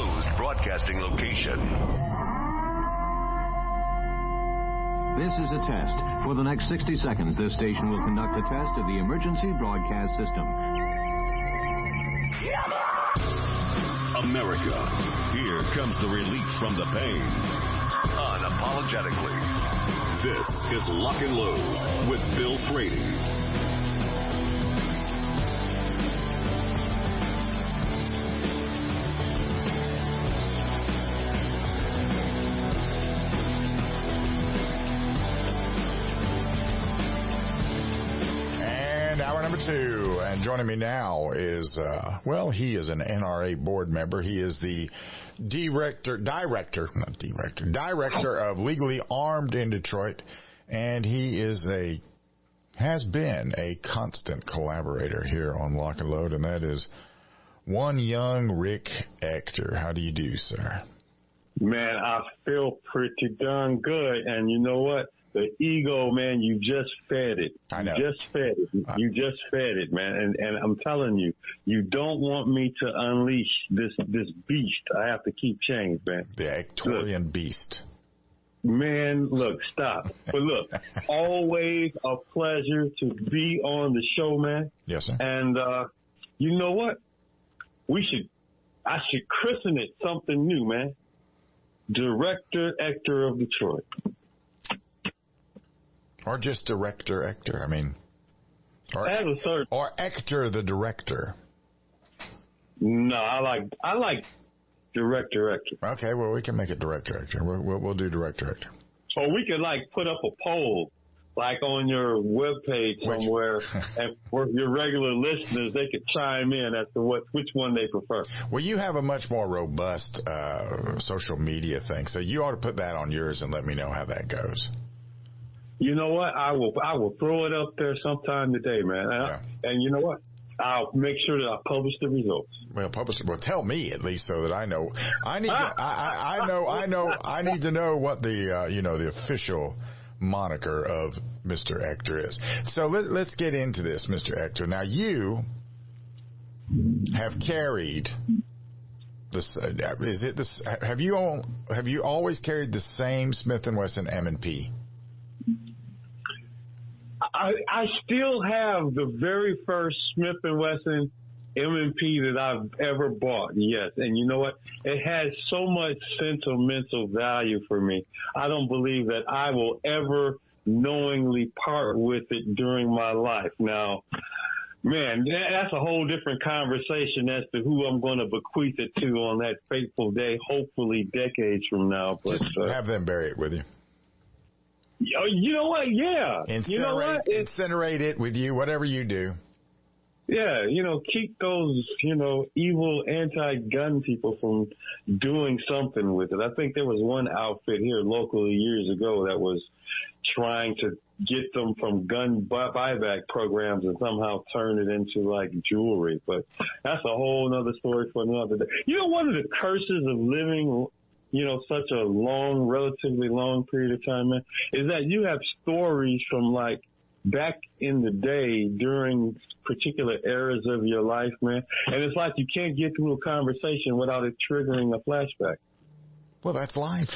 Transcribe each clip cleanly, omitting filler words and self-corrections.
closed broadcasting location. This is a test. For the next 60 seconds, this station will conduct a test of the emergency broadcast system. America, here comes the relief from the pain. Unapologetically. This is Lock and Load with Bill Frady. Hour number 2, and joining me now is, he is an NRA board member. He is the director of Legally Armed in Detroit, and he has been a constant collaborator here on Lock and Load, and that is one young Rick Ector. How do you do, sir? Man, I feel pretty darn good, and you know what? The ego, man, you just fed it. I know. You just fed it. You just fed it, man. And I'm telling you, you don't want me to unleash this beast. I have to keep chains, man. The Ectorian beast. Man, look, stop. But look, always a pleasure to be on the show, man. Yes, sir. And you know what? I should christen it something new, man. Director Ector of Detroit. Or just Director Ector, or Ector the director. No, I like Director Ector. Okay, well, we can make it Director Ector. We'll do Director Ector. Or we could put up a poll, on your webpage somewhere, and for your regular listeners, they could chime in as to which one they prefer. Well, you have a much more robust social media thing, so you ought to put that on yours and let me know how that goes. You know what? I will throw it up there sometime today, man. Yeah. And you know what? I'll make sure that I publish the results. Well, Well, tell me at least so that I know. I need to know what the official moniker of Mr. Ector is. So let's get into this, Mr. Ector. Now you have carried this. Have you always carried the same Smith & Wesson M&P? I still have the very first Smith & Wesson M&P that I've ever bought, yes. And you know what? It has so much sentimental value for me. I don't believe that I will ever knowingly part with it during my life. Now, man, that's a whole different conversation as to who I'm going to bequeath it to on that fateful day, hopefully decades from now. But just have them bury it with you. You know what? Yeah. Incinerate it with you, whatever you do. Yeah, keep those, evil anti-gun people from doing something with it. I think there was one outfit here locally years ago that was trying to get them from gun buyback programs and somehow turn it into jewelry. But that's a whole other story for another day. One of the curses of living such a relatively long period of time, man, is that you have stories from back in the day during particular eras of your life, man. And it's you can't get through a conversation without it triggering a flashback. Well, that's life.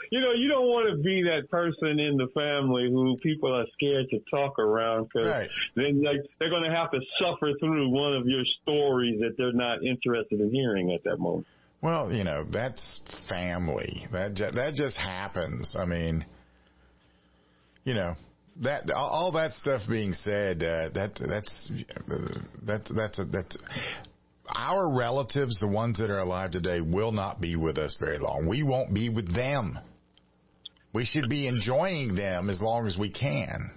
You don't want to be that person in the family who people are scared to talk around because then they're going to have to suffer through one of your stories that they're not interested in hearing at that moment. Well, that's family. That just happens. That all that stuff being said, that's our relatives, the ones that are alive today, will not be with us very long. We won't be with them. We should be enjoying them as long as we can.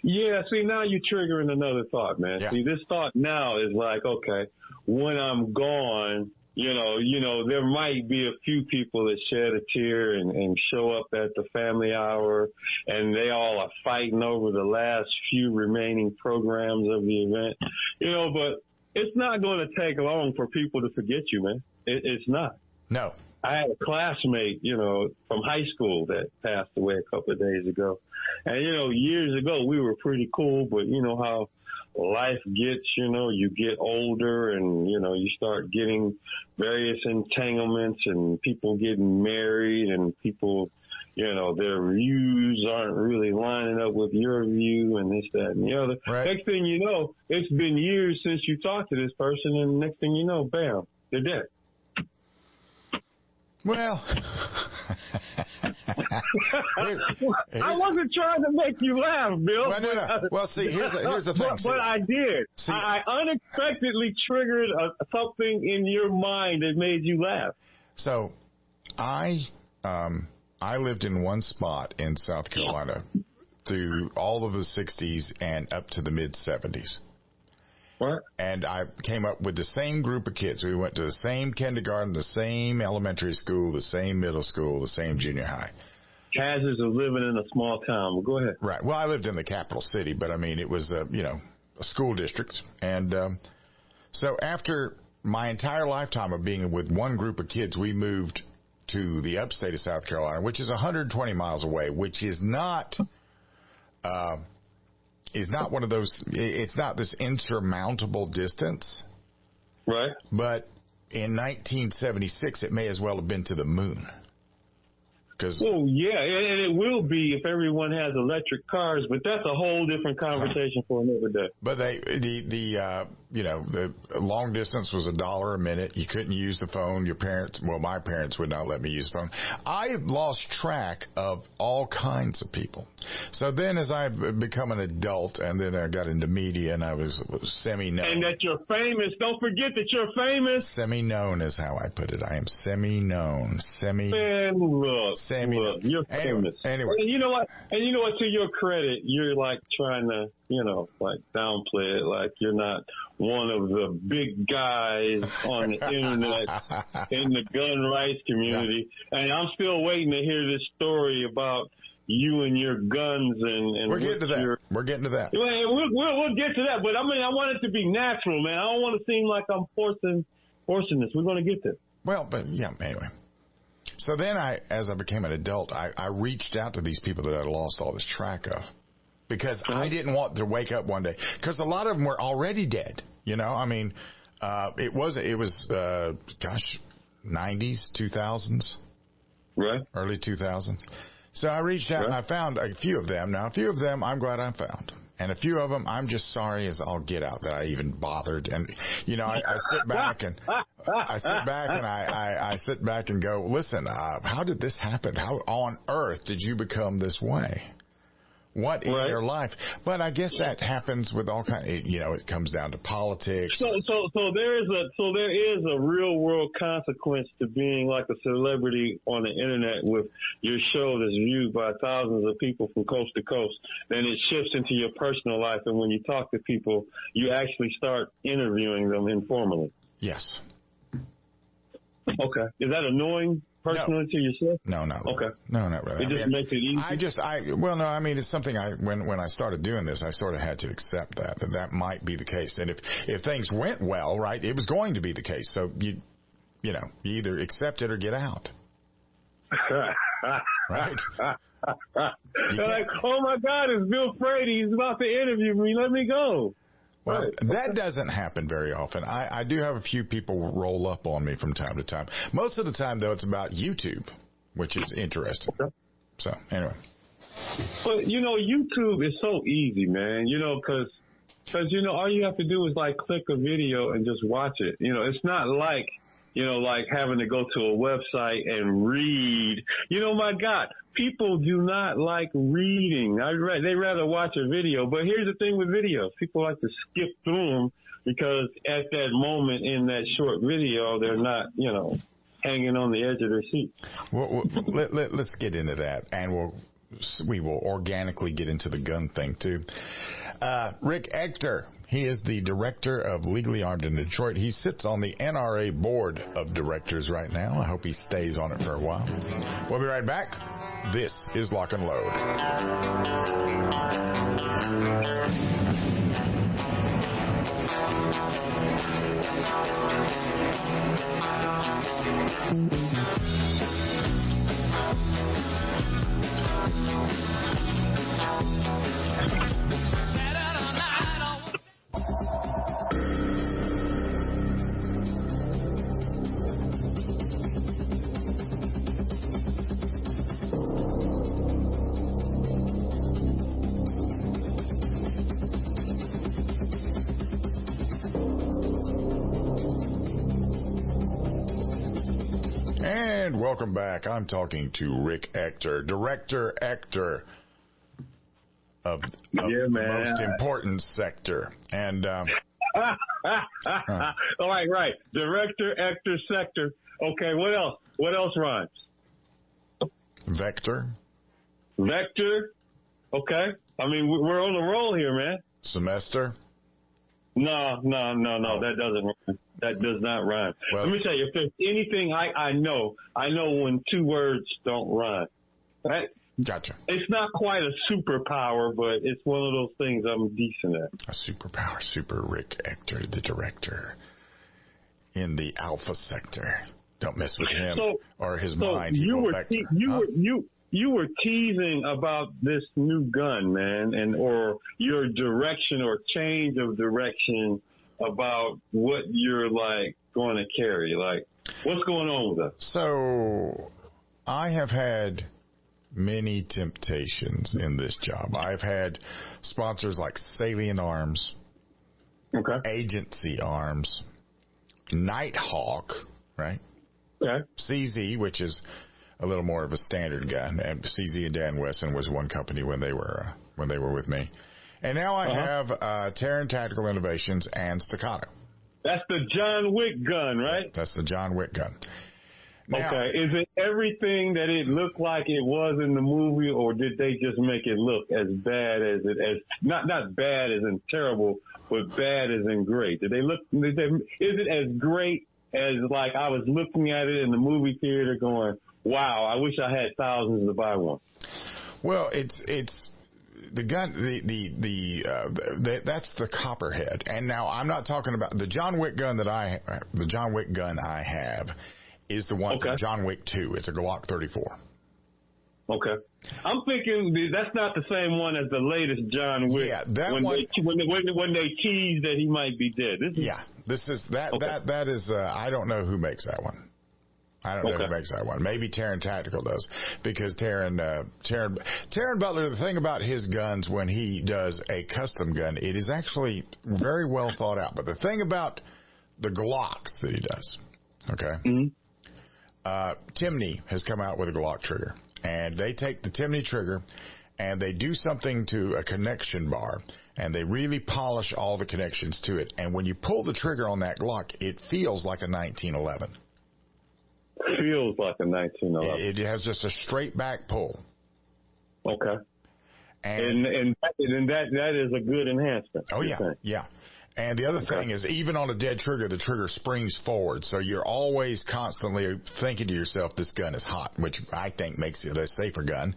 Yeah, see, now you're triggering another thought, man. Yeah. See, this thought now is okay, when I'm gone, there might be a few people that shed a tear and show up at the family hour, and they all are fighting over the last few remaining programs of the event, but it's not going to take long for people to forget you, man. It's not. No. I had a classmate, from high school that passed away a couple of days ago. And, years ago we were pretty cool, but how life gets, you get older and, you start getting various entanglements and people getting married and people, their views aren't really lining up with your view and this, that, and the other. Right. Next thing you know, it's been years since you talked to this person, and next thing you know, bam, they're dead. Well, I wasn't trying to make you laugh, Bill. Well, no. Well, see, here's the thing. But I did. See, I unexpectedly triggered something in your mind that made you laugh. So, I lived in one spot in South Carolina through all of the 60s and up to the mid-70s. What? And I came up with the same group of kids. We went to the same kindergarten, the same elementary school, the same middle school, the same junior high. Hazards of living in a small town. Well, go ahead. Right. Well, I lived in the capital city, but I mean, it was a school district. And so after my entire lifetime of being with one group of kids, we moved to the upstate of South Carolina, which is 120 miles away, which is not one of those, it's not this insurmountable distance. Right. But in 1976, it may as well have been to the moon. Oh, yeah, and it will be if everyone has electric cars, but that's a whole different conversation for another day. But the long distance was $1 a minute. You couldn't use the phone. My parents would not let me use the phone. I lost track of all kinds of people. So then as I've become an adult and then I got into media and I was semi-known. And that you're famous. Don't forget that you're famous. Semi-known is how I put it. I am semi-known. Look, you're famous. Anyway. And you know what? To your credit, you're like trying to, like downplay it. Like you're not one of the big guys on the internet in the gun rights community. Yeah. And I'm still waiting to hear this story about you and your guns and we're getting to that. We're getting to that. We'll get to that. But I mean, I want it to be natural, man. I don't want to seem like I'm forcing this. We're going to get there. Well, but yeah, anyway. So then as I became an adult, I reached out to these people that I lost all this track of because I didn't want to wake up one day because a lot of them were already dead. I mean, it was 90s, 2000s, right? Early 2000s. So I reached out and I found a few of them. Now, a few of them I'm glad I found. And a few of them, I'm just sorry as all get out that I even bothered. And, I sit back and I sit back and go, listen, how did this happen? How on earth did you become this way? What in your life? But I guess that happens with all kinds. It comes down to politics. So there is a real world consequence to being like a celebrity on the internet with your show that's viewed by thousands of people from coast to coast. Then it shifts into your personal life, and when you talk to people, you actually start interviewing them informally. Yes. Okay. Is that annoying? Personally to yourself? No. Okay. No, not really. It just makes it easy? It's something when I started doing this, I sort of had to accept that might be the case. And if things went well, right, it was going to be the case. So you either accept it or get out. Right? Like, oh my God, it's Bill Frady. He's about to interview me. Let me go. Well, that doesn't happen very often. I do have a few people roll up on me from time to time. Most of the time, though, it's about YouTube, which is interesting. Okay. So, anyway. But, YouTube is so easy, man, because all you have to do is, like, click a video and just watch it. It's not like, like having to go to a website and read. My God, people do not like reading. They rather watch a video. But here's the thing with videos. People like to skip through them because at that moment in that short video, they're not, hanging on the edge of their seat. Well, let's get into that, and we will organically get into the gun thing, too. Rick Ector. He is the director of Legally Armed in Detroit. He sits on the NRA Board of Directors right now. I hope he stays on it for a while. We'll be right back. This is Lock and Load. And welcome back. I'm talking to Rick Ector, Director Ector of the most important sector. And all right. Director Ector sector. Okay, what else? What else rhymes? Vector. Vector. Okay. I mean, we're on the roll here, man. Semester. No. That doesn't rhyme. That does not rhyme. Well, let me tell you, if there's anything I know when two words don't rhyme. Right? Gotcha. It's not quite a superpower, but it's one of those things I'm decent at. A superpower. Super Rick Ector, the director in the alpha sector. Don't mess with him or his mind. You were teasing about this new gun, man, or your direction or change of direction about what you're going to carry. Like, what's going on with that? So, I have had many temptations in this job. I've had sponsors like Salient Arms, Agency Arms, Nighthawk, right? Okay. CZ, which is a little more of a standard gun, and CZ and Dan Wesson was one company when they were with me, and now I have Terran Tactical Innovations and Staccato. That's the John Wick gun, right? That's the John Wick gun. Now, okay, is it everything that it looked like it was in the movie, or did they just make it look as bad as not bad as in terrible, but bad as in great? Is it as great as like I was looking at it in the movie theater going, wow, I wish I had thousands to buy one? Well, it's the gun, that's the Copperhead. And now I'm not talking about the John Wick gun I have is the one from John Wick 2. It's a Glock 34. Okay. I'm thinking that's not the same one as the latest John Wick. Yeah, that when one. When they teased that he might be dead. This is I don't know who makes that one. I don't know who makes that one. Maybe Terran Tactical does, because Terran Butler, the thing about his guns when he does a custom gun, it is actually very well thought out. But the thing about the Glocks that he does, Timney has come out with a Glock trigger, and they take the Timney trigger and they do something to a connection bar, and they really polish all the connections to it. And when you pull the trigger on that Glock, it feels like a 1911. Feels like a 1911. It has just a straight back pull. Okay. And that is a good enhancement. Oh yeah. And the other thing is, even on a dead trigger, the trigger springs forward, so you're always constantly thinking to yourself, this gun is hot, which I think makes it a safer gun,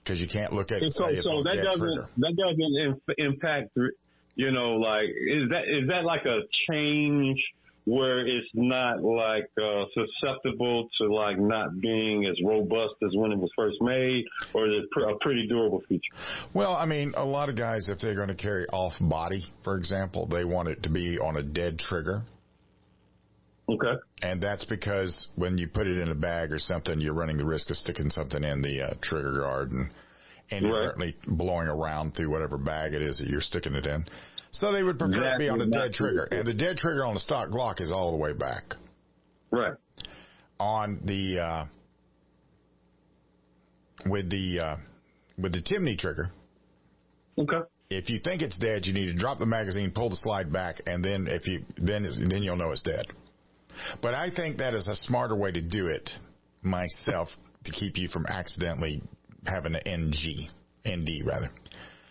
because you can't look at it and say it's on a dead trigger. That doesn't impact, like, is that like a change where it's not like susceptible to like not being as robust as when it was first made, or is it a pretty durable feature? Well, I mean, a lot of guys, if they're going to carry off body, for example, they want it to be on a dead trigger. Okay. And that's because when you put it in a bag or something, you're running the risk of sticking something in the trigger guard and inadvertently blowing around through whatever bag it is that you're sticking it in. So they would prefer to be on a dead trigger. And the dead trigger on a stock Glock is all the way back. Right. On the with the Timney trigger. Okay. If you think it's dead, you need to drop the magazine, pull the slide back, and then then you'll know it's dead. But I think that is a smarter way to do it myself, to keep you from accidentally having an ND rather.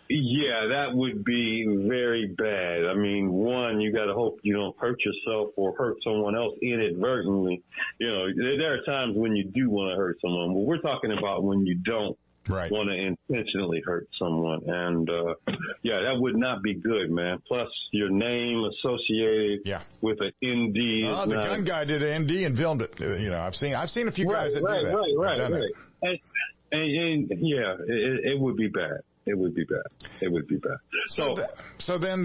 Yeah, that would be very bad. I mean, one, you got to hope you don't hurt yourself or hurt someone else inadvertently. There are times when you do want to hurt someone, but we're talking about when you don't want to intentionally hurt someone. And, that would not be good, man. Plus, your name associated with an ND. The gun guy did an ND and filmed it. I've seen a few guys that do that. Right. And it would be bad. It would be bad. So then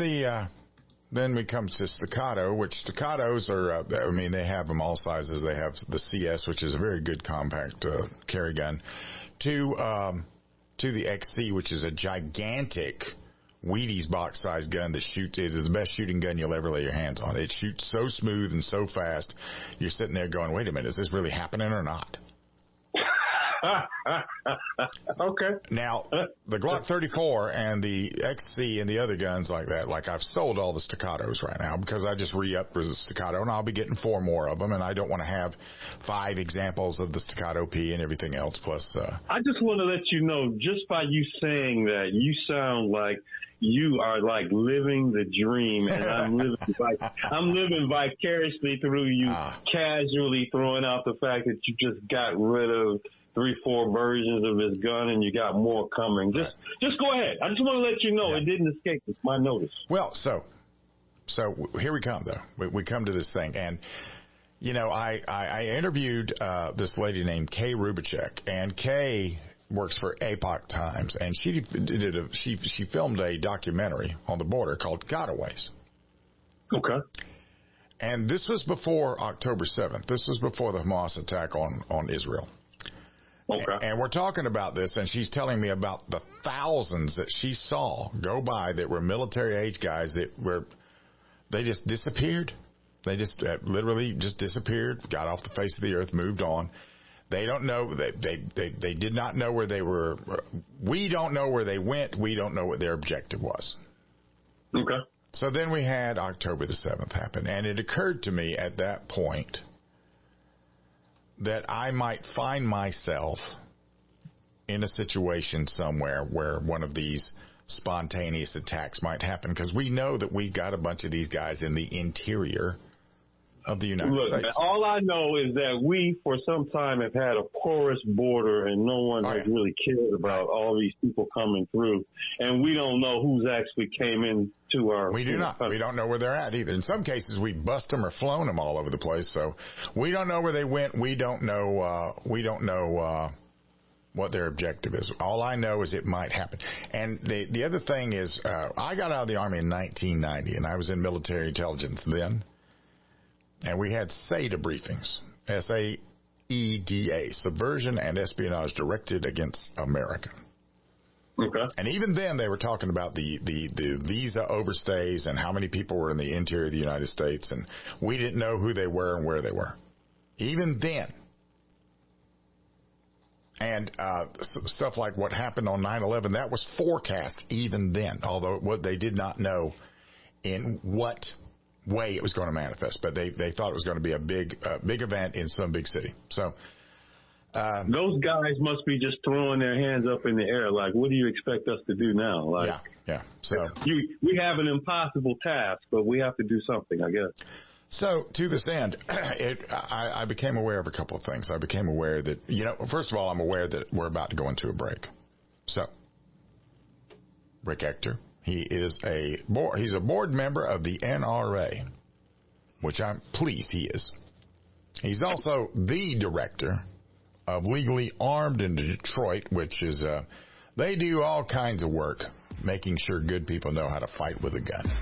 then we come to Staccato, which Staccatos are, they have them all sizes. They have the CS, which is a very good compact carry gun, to the XC, which is a gigantic Wheaties box size gun that shoots. It is the best shooting gun you'll ever lay your hands on. It shoots so smooth and so fast. You're sitting there going, wait a minute, is this really happening or not? Okay. Now, the Glock 34 and the XC and the other guns like that, like I've sold all the staccatos right now because I just re-upped with the staccato, and I'll be getting 4 more of them, and I don't want to have 5 examples of the staccato P and everything else. Plus, I just want to let you know, just by you saying that, you sound like you are like living the dream, and I'm living vicariously through you, casually throwing out the fact that you just got rid of 3-4 versions of this gun, and you got more coming. Just go ahead. I just want to let you know it didn't escape my notice. Well, so here we come though. We come to this thing, and you know, I interviewed this lady named Kay Rubicek, and Kay works for Epoch Times, and she filmed a documentary on the border called Gotaways. Okay. And this was before October 7th. This was before the Hamas attack on Israel. Okay. And we're talking about this, and she's telling me about the thousands that she saw go by that were military-age guys they just disappeared. They just literally just disappeared, got off the face of the earth, moved on. They don't know. They did not know where they were. We don't know where they went. We don't know what their objective was. Okay. So then we had October the 7th happen, and it occurred to me at that point that I might find myself in a situation somewhere where one of these spontaneous attacks might happen, because we know that we've got a bunch of these guys in the interior of the United States. All I know is that we, for some time, have had a porous border, and no one has really cared about all these people coming through. And we don't know who's actually came into our. We do not. We don't know where they're at either. In some cases, we bust them or flown them all over the place. So we don't know where they went. We don't know. What their objective is. All I know is it might happen. And the other thing is, I got out of the Army in 1990, and I was in military intelligence then. And we had SAEDA briefings, SAEDA, Subversion and Espionage Directed Against America. Okay. And even then, they were talking about the visa overstays and how many people were in the interior of the United States, and we didn't know who they were and where they were. Even then. And stuff like what happened on 9/11, that was forecast even then, although what they did not know in what way it was going to manifest, but they thought it was going to be a big event in some big city. So those guys must be just throwing their hands up in the air, like, what do you expect us to do now? Like, yeah. So we have an impossible task, but we have to do something, I guess. So to this end, I became aware of a couple of things. I became aware that, first of all, I'm aware that we're about to go into a break. So Rick Ector, he's a board member of the NRA, which I'm pleased he is. He's also the director of Legally Armed in Detroit, which is they do all kinds of work making sure good people know how to fight with a gun.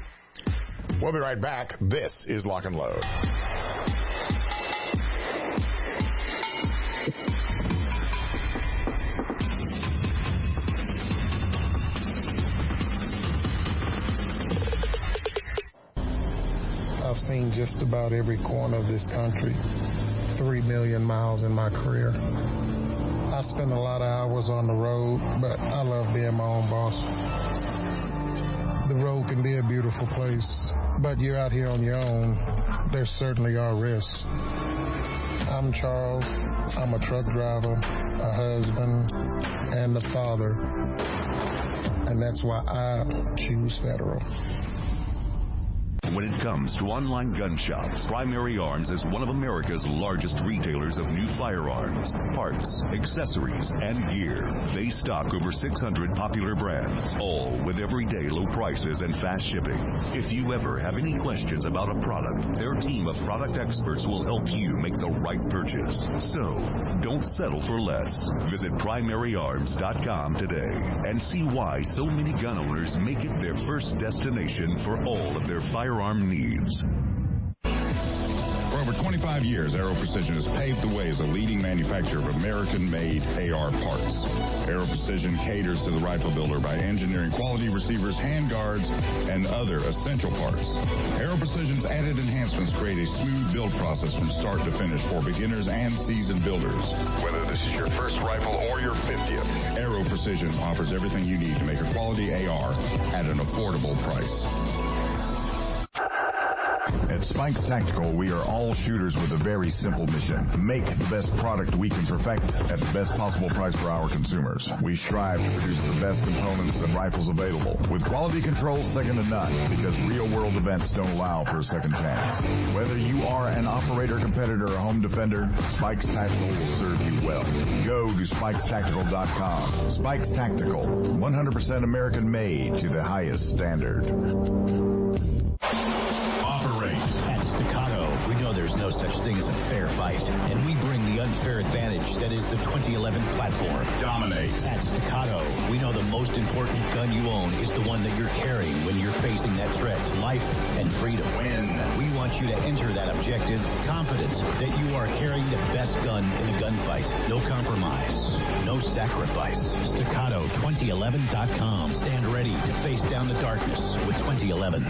We'll be right back. This is Lock and Load. I've seen just about every corner of this country, 3 million miles in my career. I spend a lot of hours on the road, but I love being my own boss. The road can be a beautiful place, but you're out here on your own. There certainly are risks. I'm Charles. I'm a truck driver, a husband, and a father. And that's why I choose Federal. When it comes to online gun shops, Primary Arms is one of America's largest retailers of new firearms, parts, accessories, and gear. They stock over 600 popular brands, all with everyday low prices and fast shipping. If you ever have any questions about a product, their team of product experts will help you make the right purchase. So, don't settle for less. Visit primaryarms.com today and see why so many gun owners make it their first destination for all of their firearm needs. For over 25 years, Aero Precision has paved the way as a leading manufacturer of American-made AR parts. Aero Precision caters to the rifle builder by engineering quality receivers, handguards, and other essential parts. Aero Precision's added enhancements create a smooth build process from start to finish for beginners and seasoned builders. Whether this is your first rifle or your 50th, Aero Precision offers everything you need to make a quality AR at an affordable price. At Spikes Tactical, we are all shooters with a very simple mission. Make the best product we can perfect at the best possible price for our consumers. We strive to produce the best components and rifles available, with quality control second to none, because real-world events don't allow for a second chance. Whether you are an operator, competitor, or home defender, Spikes Tactical will serve you well. Go to spikestactical.com. Spikes Tactical, 100% American-made to the highest standard. At Staccato, we know there's no such thing as a fair fight, and we bring the unfair advantage that is the 2011 platform. Dominate. At Staccato, we know the most important gun you own is the one that you're carrying when you're facing that threat to life and freedom. Win. We want you to enter that objective confident that you are carrying the best gun in the gunfight. No compromise. No sacrifice. Staccato2011.com. Stand ready to face down the darkness with 2011.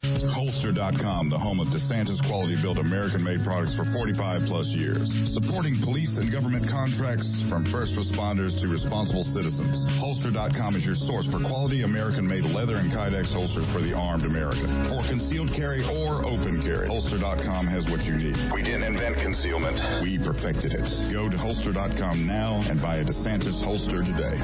Holster.com, the home of DeSantis quality-built American-made products for 45-plus years. Supporting police and government contracts from first responders to responsible citizens. Holster.com is your source for quality American-made leather and Kydex holsters for the armed American. For concealed carry or open carry, Holster.com has what you need. We didn't invent concealment. We perfected it. Go to Holster.com now and buy a DeSantis holster today.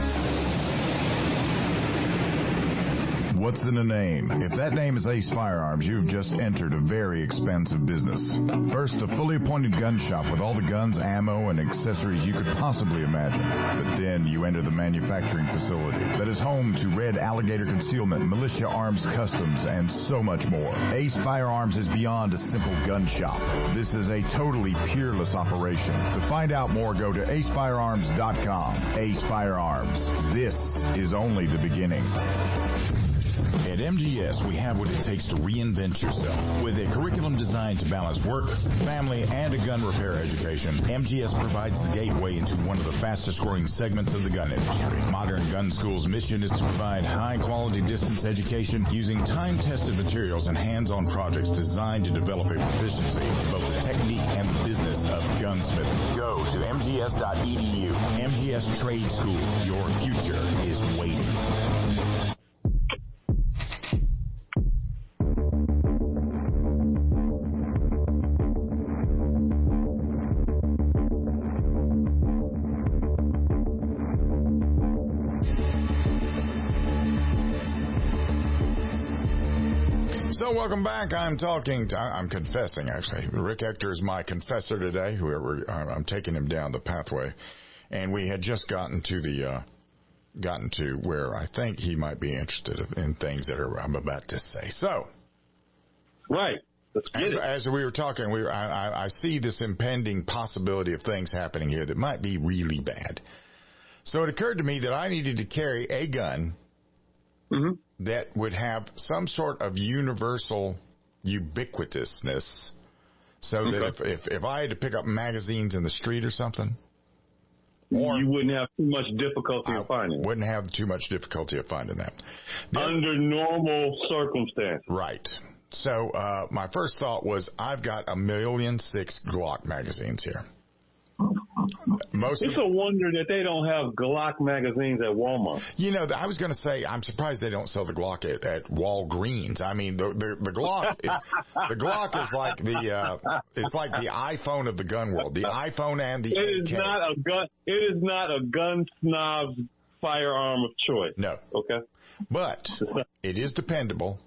What's in a name? If that name is Ace Firearms, you've just entered a very expensive business. First, a fully appointed gun shop with all the guns, ammo, and accessories you could possibly imagine. But then you enter the manufacturing facility that is home to Red Alligator Concealment, Militia Arms Customs, and so much more. Ace Firearms is beyond a simple gun shop. This is a totally peerless operation. To find out more, go to acefirearms.com. Ace Firearms. This is only the beginning. At MGS, we have what it takes to reinvent yourself. With a curriculum designed to balance work, family, and a gun repair education, MGS provides the gateway into one of the fastest-growing segments of the gun industry. Modern Gun School's mission is to provide high-quality distance education using time-tested materials and hands-on projects designed to develop a proficiency in both the technique and the business of gunsmithing. Go to mgs.edu. MGS Trade School. Your future is waiting. So welcome back. I'm confessing, actually. Rick Ector is my confessor today. I'm taking him down the pathway, and we had just gotten to where I think he might be interested in things that I'm about to say. So, right. As we were talking, I see this impending possibility of things happening here that might be really bad. So it occurred to me that I needed to carry a gun. Mm-hmm. That would have some sort of universal ubiquitousness, so that if I had to pick up magazines in the street or something, you wouldn't have too much difficulty of finding it. Wouldn't have too much difficulty of finding that. Under normal circumstances. Right. So my first thought was, I've got 1,000,006 Glock magazines here. It's a wonder that they don't have Glock magazines at Walmart. You know, I was going to say, I'm surprised they don't sell the Glock at Walgreens. I mean, the Glock, the Glock is like it's like the iPhone of the gun world. The iPhone and the AK. It is not a gun snob's firearm of choice. No. Okay. But it is dependable.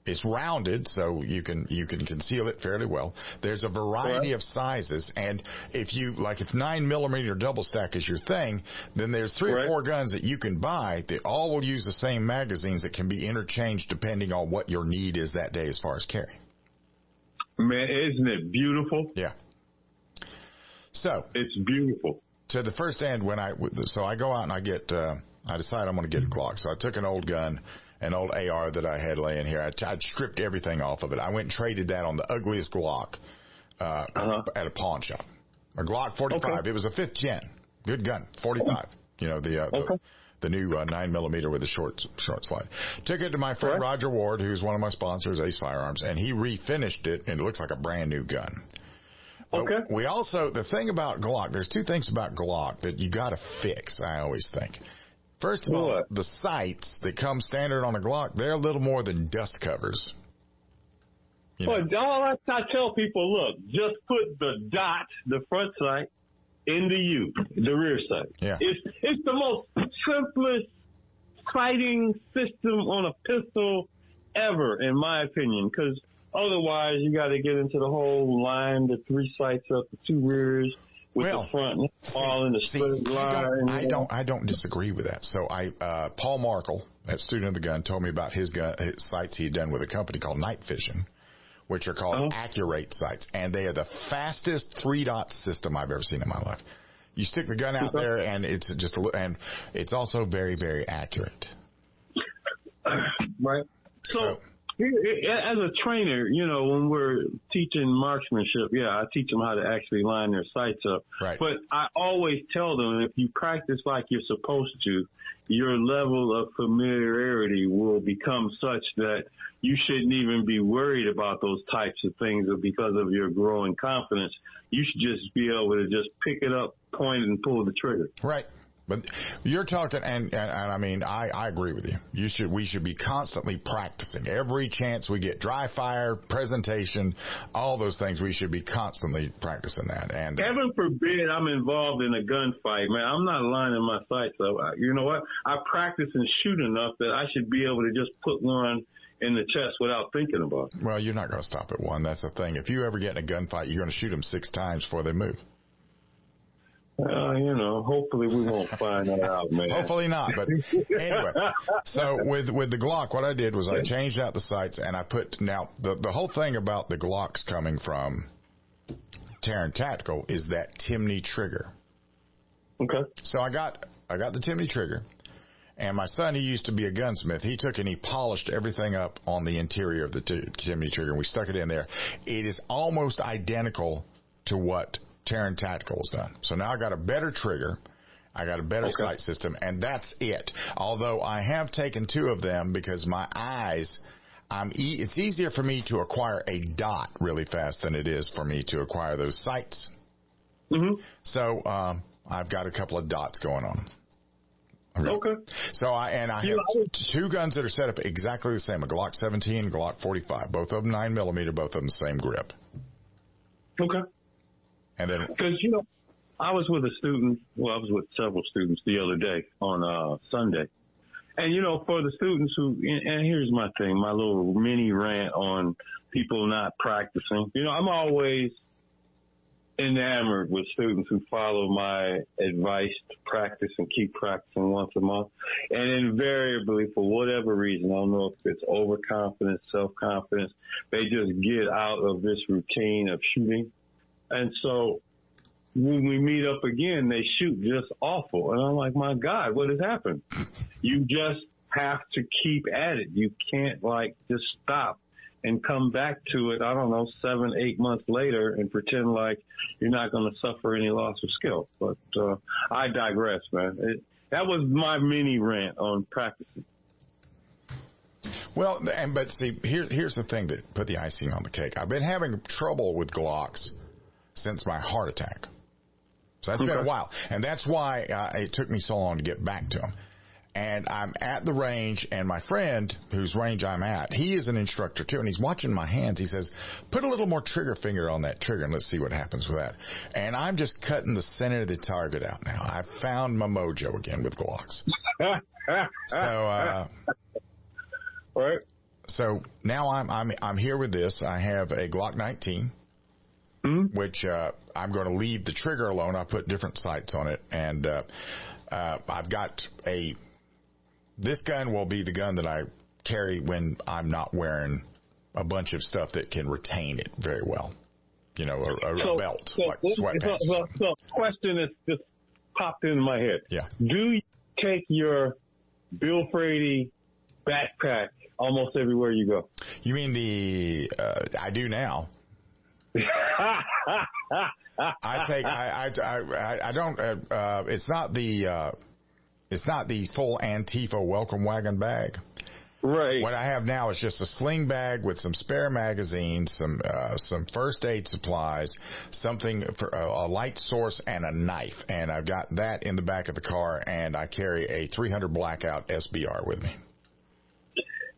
It's rounded, so you can conceal it fairly well. There's a variety of sizes, and if 9mm double stack is your thing, then there's 3 or 4 guns that you can buy that all will use the same magazines that can be interchanged depending on what your need is that day as far as carry. Man, isn't it beautiful? Yeah. So it's beautiful. To the first end, I go out and I decide I'm going to get a Glock. So I took an old gun. an old AR that I had laying here. I'd stripped everything off of it. I went and traded that on the ugliest Glock at a pawn shop. A Glock 45. Okay. It was a 5th gen. Good gun. 45. You know, the new 9mm with the short slide. Took it to my friend Roger Ward, who's one of my sponsors, Ace Firearms, and he refinished it, and it looks like a brand new gun. Okay. But we also, the thing about Glock, there's 2 things about Glock that you got to fix, I always think. First of all, the sights that come standard on a Glock, they're a little more than dust covers. You know? Well, all I tell people, look, just put the dot, the front sight, in the U, the rear sight. Yeah. It's the most simplest sighting system on a pistol ever, in my opinion, because otherwise you got to get into the whole line, the 3 sights up, the 2 rears, with the front all in the straight line. I don't disagree with that. So Paul Markle, that student of the gun, told me about his sights he had done with a company called Night Vision, which are called Accurate sights, and they are the fastest 3-dot system I've ever seen in my life. You stick the gun out there, and it's also very, very accurate. Right. So as a trainer, you know, when we're teaching marksmanship, I teach them how to actually line their sights up. Right. But I always tell them, if you practice like you're supposed to, your level of familiarity will become such that you shouldn't even be worried about those types of things because of your growing confidence. You should just be able to just pick it up, point it, and pull the trigger. Right. But you're talking, and I mean, I agree with you. We should be constantly practicing. Every chance we get, dry fire, presentation, all those things, we should be constantly practicing that. And heaven forbid I'm involved in a gunfight, man. I'm not lining my sights up. You know what? I practice and shoot enough that I should be able to just put one in the chest without thinking about it. Well, you're not going to stop at one. That's the thing. If you ever get in a gunfight, you're going to shoot them 6 times before they move. You know, hopefully we won't find that out, man. Hopefully not, but anyway. So with the Glock, what I did was I changed out the sights, and I put, now the whole thing about the Glocks coming from Terran Tactical is that Timney trigger. Okay. So I got the Timney trigger, and my son, he used to be a gunsmith. He took and he polished everything up on the interior of the Timney trigger, and we stuck it in there. It is almost identical to what Terran Tactical's done. So now I got a better trigger, I got a better sight system, and that's it. Although I have taken 2 of them because my eyes, it's easier for me to acquire a dot really fast than it is for me to acquire those sights. Mm-hmm. So I've got a couple of dots going on. Okay. So I have 2 guns that are set up exactly the same, a Glock 17 and a Glock 45. Both of them 9mm, both of them the same grip. Okay. Because, you know, I was with several students the other day on Sunday. And, you know, for the students and here's my thing, my little mini rant on people not practicing. You know, I'm always enamored with students who follow my advice to practice and keep practicing once a month. And invariably, for whatever reason, I don't know if it's overconfidence, self-confidence, they just get out of this routine of shooting. And so when we meet up again, they shoot just awful. And I'm like, my God, what has happened? You just have to keep at it. You can't, just stop and come back to it, 7, 8 months later and pretend like you're not going to suffer any loss of skill. But I digress, man. That was my mini rant on practicing. Well, but see, here's the thing that put the icing on the cake. I've been having trouble with Glocks since my heart attack. So that's been a while. And that's why it took me so long to get back to them. And I'm at the range, and my friend, whose range I'm at, he is an instructor too, and he's watching my hands. He says, put a little more trigger finger on that trigger, and let's see what happens with that. And I'm just cutting the center of the target out now. I've found my mojo again with Glocks. Right. So now I'm here with this. I have a Glock 19. Mm-hmm. Which I'm going to leave the trigger alone. I put different sights on it, and I've got this gun will be the gun that I carry when I'm not wearing a bunch of stuff that can retain it very well. You know, a belt, like sweatpants. So question is just popped into my head. Yeah. Do you take your Bill Frady backpack almost everywhere you go? You mean I do now. I don't, it's not the full Antifa welcome wagon bag. Right. What I have now is just a sling bag with some spare magazines, some first aid supplies, something for a light source, and a knife. And I've got that in the back of the car, and I carry a 300 Blackout SBR with me.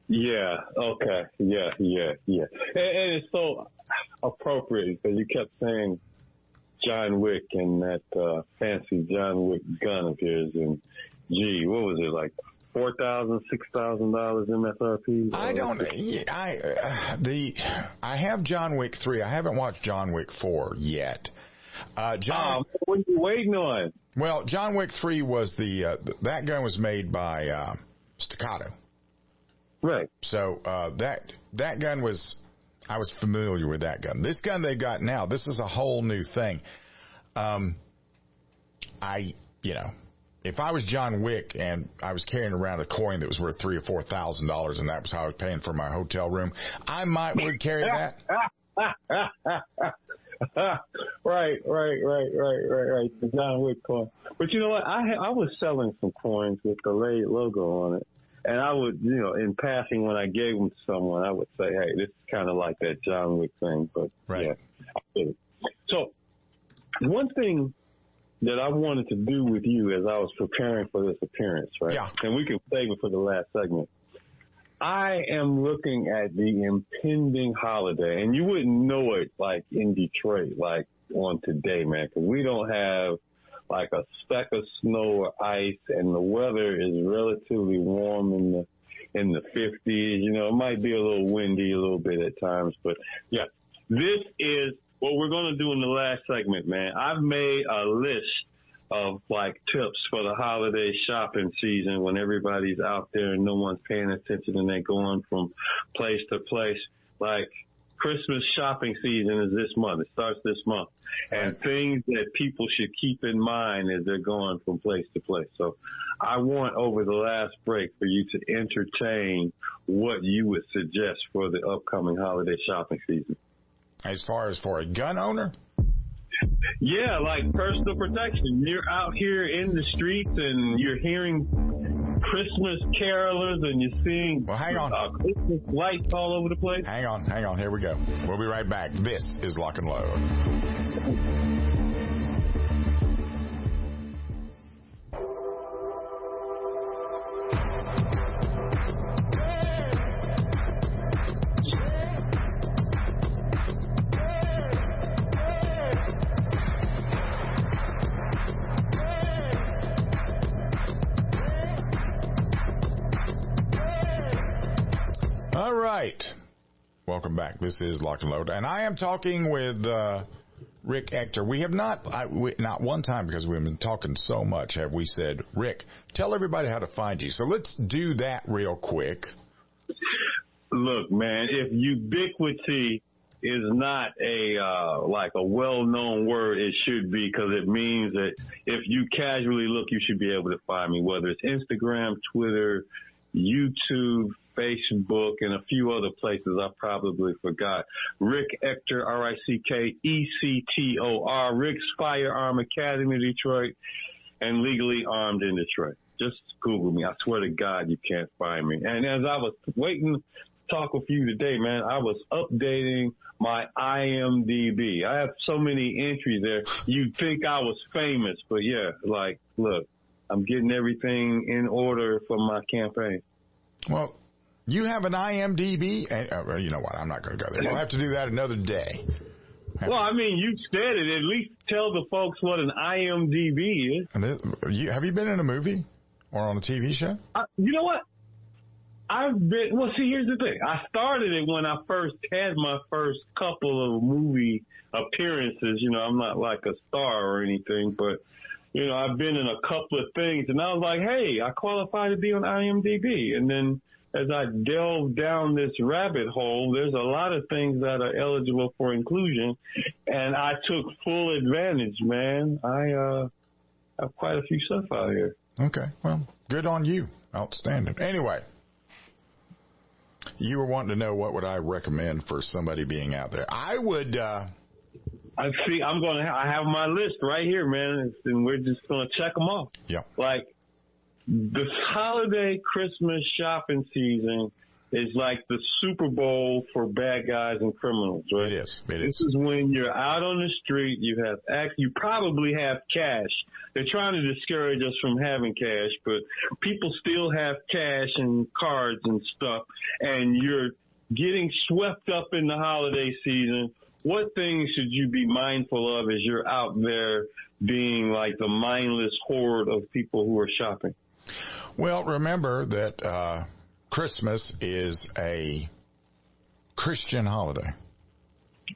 Yeah. Okay. Yeah. And it's so appropriate because you kept saying John Wick and that fancy John Wick gun of his, and gee, what was it, like $4,000, $6,000 MSRP? I have John Wick 3. I haven't watched John Wick 4 yet. What are you waiting on? Well, John Wick 3 was that gun was made by Staccato. Right. So that gun was, I was familiar with that gun. This gun they've got now, this is a whole new thing. If I was John Wick and I was carrying around a coin that was worth $3,000 or $4,000, and that was how I was paying for my hotel room, I would carry that. Right. The John Wick coin. But you know what? I was selling some coins with the Lade logo on it. And I would, in passing, when I gave them to someone, I would say, hey, this is kind of like that John Wick thing. But, right. Yeah, I get it. So one thing that I wanted to do with you as I was preparing for this appearance, right? Yeah. And we can save it for the last segment. I am looking at the impending holiday, and you wouldn't know it like in Detroit, like on today, man, because we don't have like a speck of snow or ice, and the weather is relatively warm in the 50s. It might be a little windy a little bit at times, but yeah, this is what we're going to do in the last segment, man. I've made a list of like tips for the holiday shopping season when everybody's out there and no one's paying attention and they're going from place to place. Like Christmas shopping season is this month. It starts this month. And things that people should keep in mind as they're going from place to place. So I want over the last break for you to entertain what you would suggest for the upcoming holiday shopping season. As far as for a gun owner? Yeah, like personal protection. You're out here in the streets and you're hearing Christmas carolers and you're seeing Christmas lights all over the place. Hang on. Here we go. We'll be right back. This is Lock and Load. All right. Welcome back. This is Lock and Load. And I am talking with Rick Ector. We have not one time, because we've been talking so much, have we said, Rick, tell everybody how to find you. So let's do that real quick. Look, man, if ubiquity is not a well-known word, it should be, because it means that if you casually look, you should be able to find me, whether it's Instagram, Twitter, YouTube, Facebook, and a few other places I probably forgot. Rick Ector, RICKECTOR, Rick's Firearm Academy, Detroit, and Legally Armed in Detroit. Just Google me. I swear to God, you can't find me. And as I was waiting to talk with you today, man, I was updating my IMDb. I have so many entries there. You'd think I was famous, but yeah, like, look, I'm getting everything in order for my campaign. Well, you have an IMDb? You know what? I'm not going to go there. We'll have to do that another day. Well, I mean, you said it. At least tell the folks what an IMDb is. Have you been in a movie or on a TV show? You know what? Here's the thing. I started it when I first had my first couple of movie appearances. I'm not like a star or anything, but, I've been in a couple of things. And I was like, hey, I qualify to be on IMDb. And then as I delve down this rabbit hole, there's a lot of things that are eligible for inclusion, and I took full advantage, man. I have quite a few stuff out here. Okay, well, good on you. Outstanding. Anyway, You were wanting to know what would I recommend for somebody being out there. I would. I have my list right here, man, and we're just gonna check them off. Yeah. Like the holiday Christmas shopping season is like the Super Bowl for bad guys and criminals, right? It is. This is when you're out on the street. You probably have cash. They're trying to discourage us from having cash, but people still have cash and cards and stuff, and you're getting swept up in the holiday season. What things should you be mindful of as you're out there being like the mindless horde of people who are shopping? Well, remember that Christmas is a Christian holiday.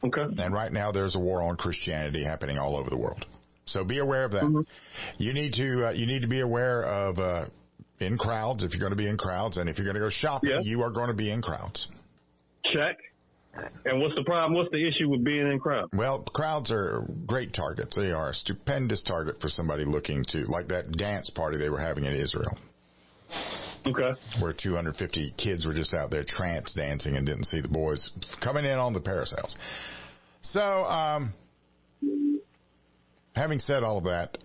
Okay. And right now there's a war on Christianity happening all over the world. So be aware of that. Mm-hmm. You need to be aware of in crowds if you're going to be in crowds, and if you're going to go shopping, you are going to be in crowds. Check. And what's the problem? What's the issue with being in crowds? Well, crowds are great targets. They are a stupendous target for somebody looking to, like that dance party they were having in Israel. Okay. Where 250 kids were just out there trance dancing and didn't see the boys coming in on the parasails. So, having said all of that,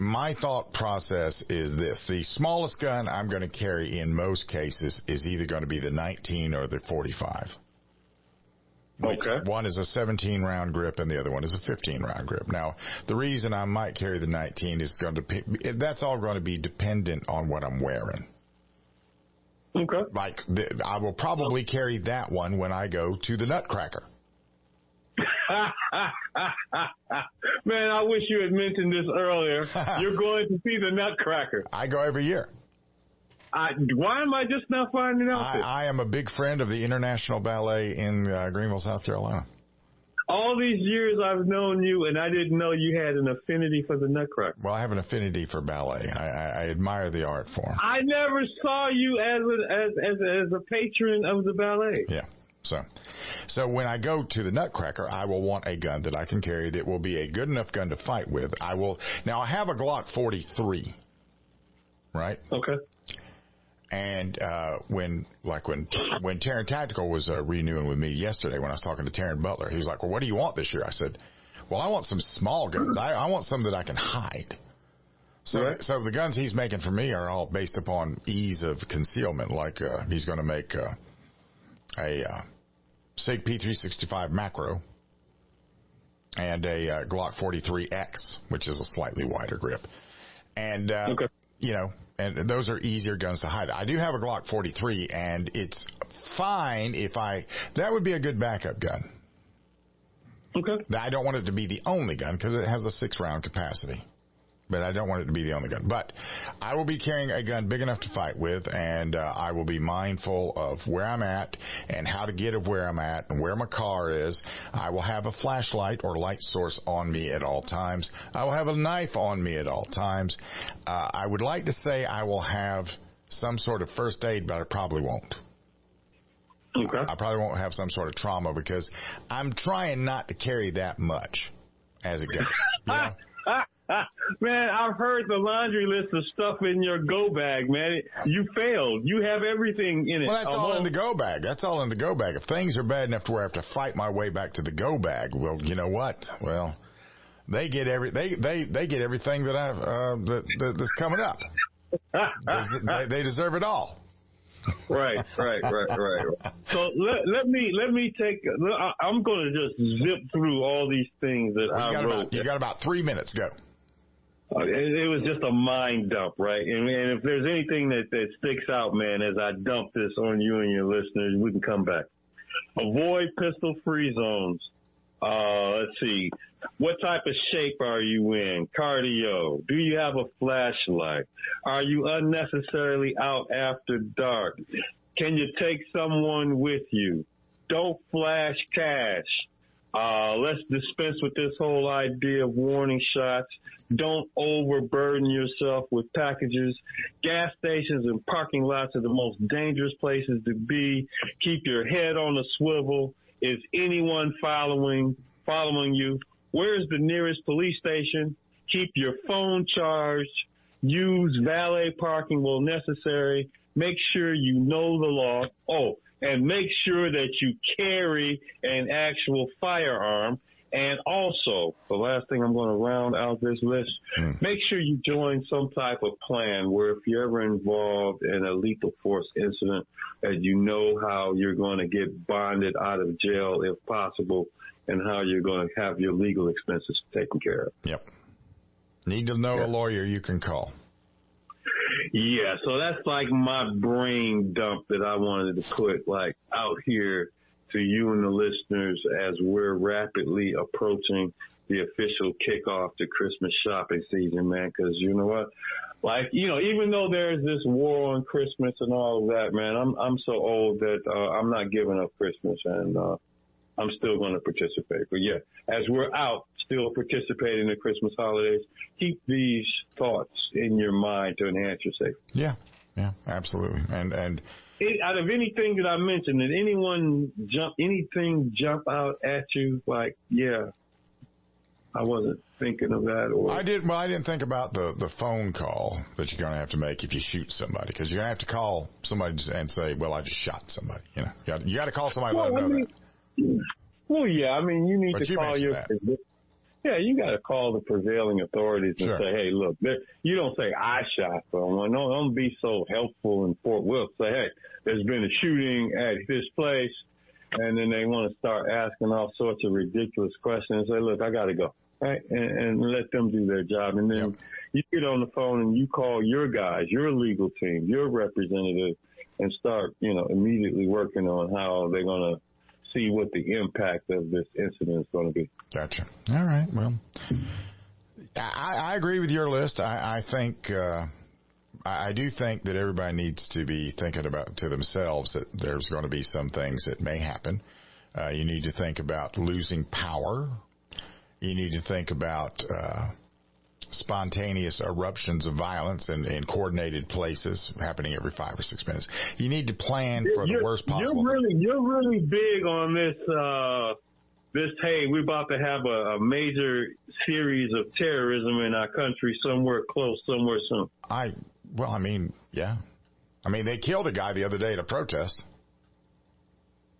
my thought process is this. The smallest gun I'm going to carry in most cases is either going to be the 19 or the 45. Okay. One is a 17-round grip and the other one is a 15-round grip. Now, the reason I might carry the 19 is that's all going to be dependent on what I'm wearing. Okay. Like, I will probably carry that one when I go to the Nutcracker. Man, I wish you had mentioned this earlier. You're going to see the Nutcracker. I go every year. Why am I just not finding out? I am a big friend of the International Ballet in Greenville, South Carolina. All these years I've known you, and I didn't know you had an affinity for the Nutcracker. Well, I have an affinity for ballet. I admire the art form. I never saw you as a patron of the ballet. Yeah. So when I go to the Nutcracker, I will want a gun that I can carry that will be a good enough gun to fight with. Now I have a Glock 43, right? Okay. And when Taryn Tactical was renewing with me yesterday, when I was talking to Taryn Butler, he was like, "Well, what do you want this year?" I said, "Well, I want some small guns. I want some that I can hide." So the guns he's making for me are all based upon ease of concealment. Like he's going to make a SIG P365 macro and a Glock 43X, which is a slightly wider grip. And, and those are easier guns to hide. I do have a Glock 43, and it's fine that would be a good backup gun. Okay. I don't want it to be the only gun because it has a 6-round capacity. But I don't want it to be the only gun. But I will be carrying a gun big enough to fight with, and I will be mindful of where I'm at and how to get of where I'm at and where my car is. I will have a flashlight or light source on me at all times. I will have a knife on me at all times. I would like to say I will have some sort of first aid, but I probably won't. Okay. I probably won't have some sort of trauma because I'm trying not to carry that much as it goes. You know? Man, I've heard the laundry list of stuff in your go bag, man. You failed. You have everything in it. Well, that's all in the go bag. That's all in the go bag. If things are bad enough to where I have to fight my way back to the go bag, well, you know what? Well, they get everything that that's coming up. They deserve it all. Right. So let me take. I'm going to just zip through all these things that I wrote. You got about 3 minutes. Go. It was just a mind dump, right? And if there's anything that sticks out, man, as I dump this on you and your listeners, we can come back. Avoid pistol-free zones. Let's see. What type of shape are you in? Cardio. Do you have a flashlight? Are you unnecessarily out after dark? Can you take someone with you? Don't flash cash. Let's dispense with this whole idea of warning shots. Don't overburden yourself with packages. Gas stations and parking lots are the most dangerous places to be. Keep your head on a swivel. Is anyone following you? Where's the nearest police station? Keep your phone charged. use valet parking where necessary. Make sure you know the law. Oh, and make sure that you carry an actual firearm. And also, the last thing I'm going to round out this list, make sure you join some type of plan where if you're ever involved in a lethal force incident, that you know how you're going to get bonded out of jail if possible and how you're going to have your legal expenses taken care of. Yep. Need to know a lawyer you can call. Yeah, so that's like my brain dump that I wanted to put like out here to you and the listeners as we're rapidly approaching the official kickoff to Christmas shopping season, man, because you know what? Like, you know, even though there's this war on Christmas and all of that, man, I'm so old that I'm not giving up Christmas, and I'm still going to participate. But, yeah, as we're out still participating in the Christmas holidays, keep these thoughts in your mind to enhance your safety. Yeah, absolutely. And out of anything that I mentioned, did anything jump out at you like, yeah, I wasn't thinking of that? Or I didn't think about the phone call that you're going to have to make if you shoot somebody, because you're going to have to call somebody and say, well, I just shot somebody. You know, you got to call somebody and let them know that. Well, yeah, I mean, you need to call you got to call the prevailing authorities and say, hey, look, you don't say I shot someone. No, don't be so helpful in Fort Wilkes. Say, hey, there's been a shooting at this place, and then they want to start asking all sorts of ridiculous questions. Say, look, I got to go, right? And let them do their job. And then you get on the phone and you call your guys, your legal team, your representative, and start, immediately working on how they're going to see what the impact of this incident is going to be. Gotcha. All right. Well, I agree with your list. I think I do think that everybody needs to be thinking about to themselves that there's going to be some things that may happen. You need to think about losing power. You need to think about spontaneous eruptions of violence in coordinated places happening every 5 or 6 minutes. You need to plan for the worst possible. You're really big on this. Hey, we're about to have a major series of terrorism in our country somewhere close, somewhere soon. They killed a guy the other day at a protest.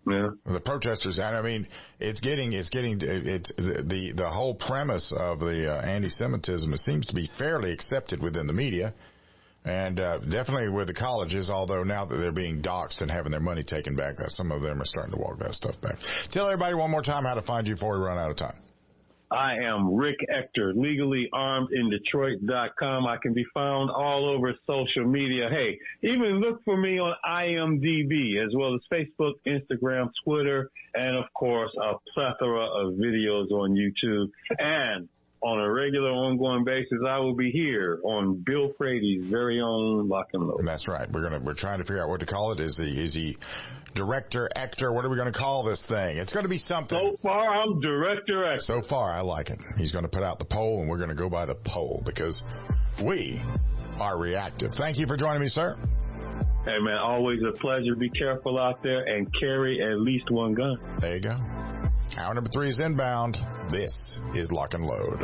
Yeah. The protesters, it's the whole premise of the anti-Semitism, it seems to be fairly accepted within the media and definitely with the colleges, although now that they're being doxxed and having their money taken back, some of them are starting to walk that stuff back. Tell everybody one more time how to find you before we run out of time. I am Rick Ector, legallyarmedindetroit.com. I can be found all over social media. Hey, even look for me on IMDb, as well as Facebook, Instagram, Twitter, and, of course, a plethora of videos on YouTube. And on a regular, ongoing basis, I will be here on Bill Frady's very own Lock and Load. That's right. We're trying to figure out what to call it. Is he Director Ector? What are we going to call this thing? It's going to be something. So far, I'm Director Ector. So far, I like it. He's going to put out the poll, and we're going to go by the poll because we are reactive. Thank you for joining me, sir. Hey, man, always a pleasure. Be careful out there and carry at least one gun. There you go. Hour number 3 is inbound. This is Lock and Load.